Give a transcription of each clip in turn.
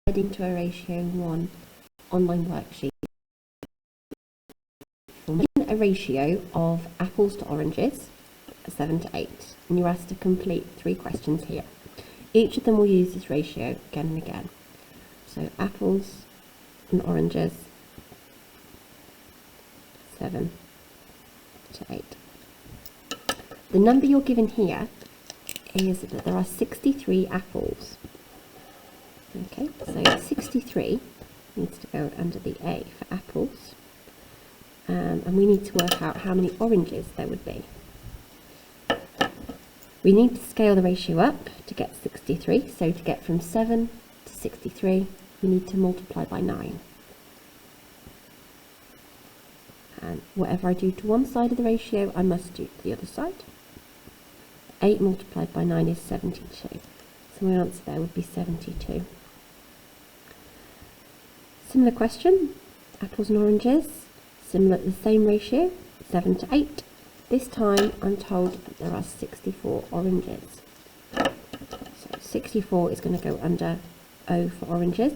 to a ratio 1 online worksheet. We're given a ratio of apples to oranges, 7 to 8, and you're asked to complete 3 questions here. Each of them will use this ratio again and again. So apples and oranges, 7 to 8. The number you're given here is that there are 63 apples. Okay, so 63 needs to go under the A for apples, and we need to work out how many oranges there would be. We need to scale the ratio up to get 63, so to get from 7 to 63 we need to multiply by 9. And whatever I do to one side of the ratio I must do to the other side. 8 multiplied by 9 is 72, so my answer there would be 72. Similar question, apples and oranges, similar, the same ratio, 7 to 8. This time I'm told that there are 64 oranges. So 64 is going to go under O for oranges.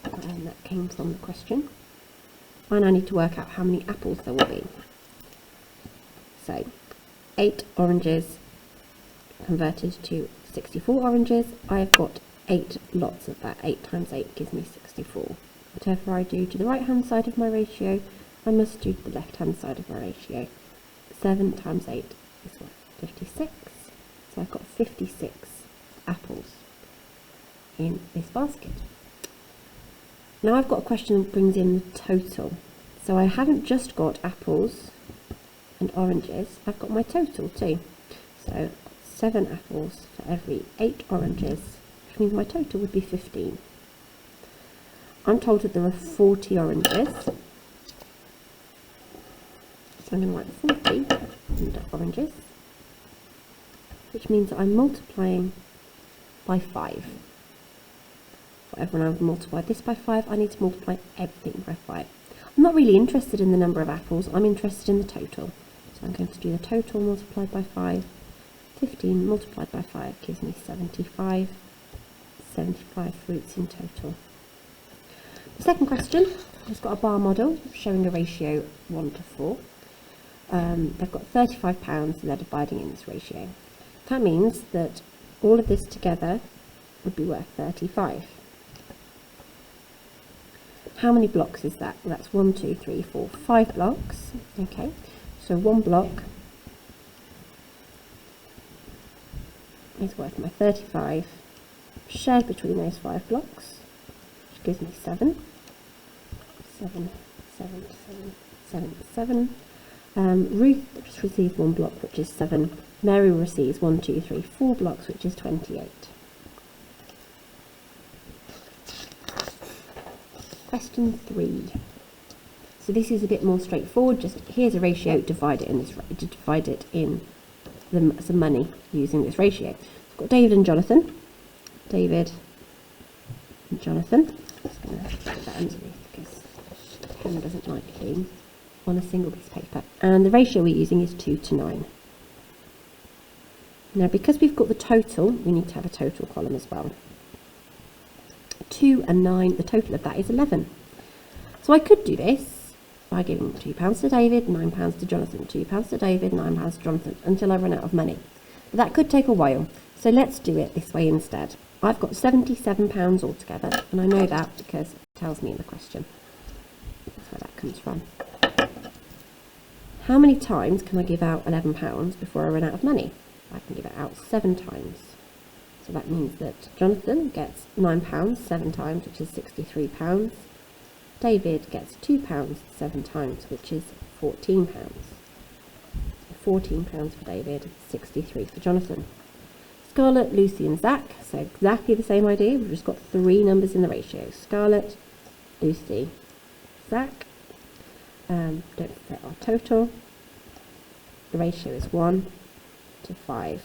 And that came from the question. And I need to work out how many apples there will be. So 8 oranges converted to 64 oranges. I've got 8 lots of that. 8 times 8 gives me 64. Whatever I do to the right hand side of my ratio, I must do to the left hand side of my ratio. 7 times 8 is what? 56. So I've got 56 apples in this basket. Now I've got a question that brings in the total. So I haven't just got apples and oranges, I've got my total too. So 7 apples for every 8 oranges, which means my total would be 15. I'm told that there are 40 oranges, so I'm going to write 40 under oranges, which means that I'm multiplying by 5. Whatever I've multiplied this by 5, I need to multiply everything by 5. I'm not really interested in the number of apples, I'm interested in the total. So I'm going to do the total multiplied by 5. 15 multiplied by 5 gives me 75. 75 fruits in total. The second question has got a bar model showing a ratio 1 to 4. They've got £35 and they're dividing in this ratio. That means that all of this together would be worth 35. How many blocks is that? Well, that's 1, 2, 3, 4, 5 blocks. Okay, so one block is worth my 35 shared between those 5 blocks, which gives me 7. 7, 7, 7, 7, 7. Ruth just receives 1 block, which is 7. Mary receives 1, 2, 3, 4 blocks, which is 28. Question 3. So this is a bit more straightforward. Just here's a ratio. Divide it in some money using this ratio. I've got David and Jonathan. David and Jonathan. I'm just going to put that underneath because the pen doesn't like being on a single piece of paper. And the ratio we're using is 2 to 9. Now, because we've got the total, we need to have a total column as well. 2 and 9, the total of that is 11. So I could do this by giving £2 to David, £9 to Jonathan, £2 to David, £9 to Jonathan, until I run out of money. But that could take a while, so let's do it this way instead. I've got £77 altogether, and I know that because it tells me in the question. That's where that comes from. How many times can I give out £11 before I run out of money? I can give it out 7 times. So that means that Jonathan gets £9 7 times, which is £63. David gets £2 7 times, which is £14. So £14 for David, 63 for Jonathan. Scarlett, Lucy and Zach, so exactly the same idea, we've just got 3 numbers in the ratio. Scarlett, Lucy, Zach. Don't forget our total. The ratio is 1 to 5.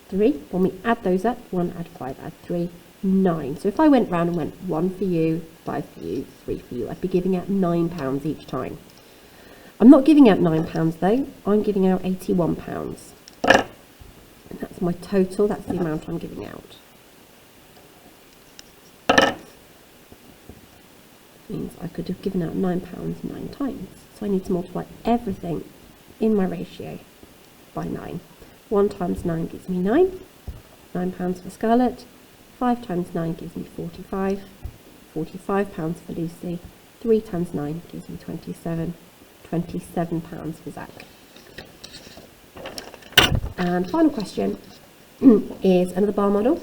3. When we add those up, 1 add 5 add 3, 9. So if I went round and went 1 for you, 5 for you, 3 for you, I'd be giving out £9 each time. I'm not giving out £9 though, I'm giving out £81. And that's my total, that's the amount I'm giving out. means I could have given out £9 9 times. So I need to multiply everything in my ratio by 9. 1 times 9 gives me 9. £9 for Scarlett. 5 times 9 gives me 45. £45 for Lucy. 3 times 9 gives me 27. £27 for Zach. And final question is another bar model.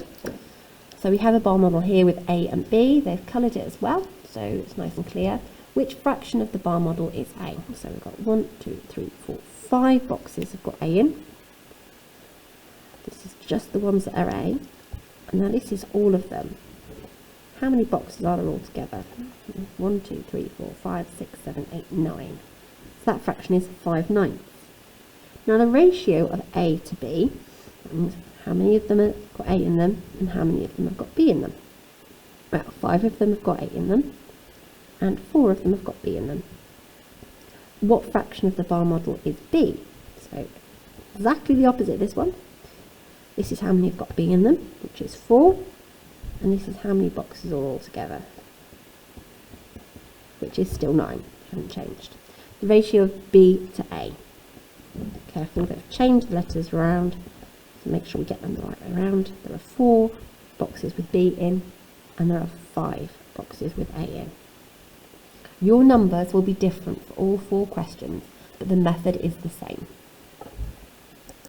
So we have a bar model here with A and B. They've coloured it as well, so it's nice and clear. Which fraction of the bar model is A? So we've got 1, 2, 3, 4, 5 boxes have got A in. This is just the ones that are A. And now this is all of them. How many boxes are there all together? 1, 2, 3, 4, 5, 6, 7, 8, 9. So that fraction is 5/9. Now the ratio of A to B, that means how many of them have got A in them and how many of them have got B in them. Well, 5 of them have got A in them and 4 of them have got B in them. What fraction of the bar model is B? So exactly the opposite of this one. This is how many have got B in them, which is 4, and this is how many boxes are all together, which is still 9, haven't changed. The ratio of B to A. Careful, we've changed the letters around to make sure we get them the right way around. There are 4 boxes with B in, and there are 5 boxes with A in. Your numbers will be different for all 4 questions, but the method is the same.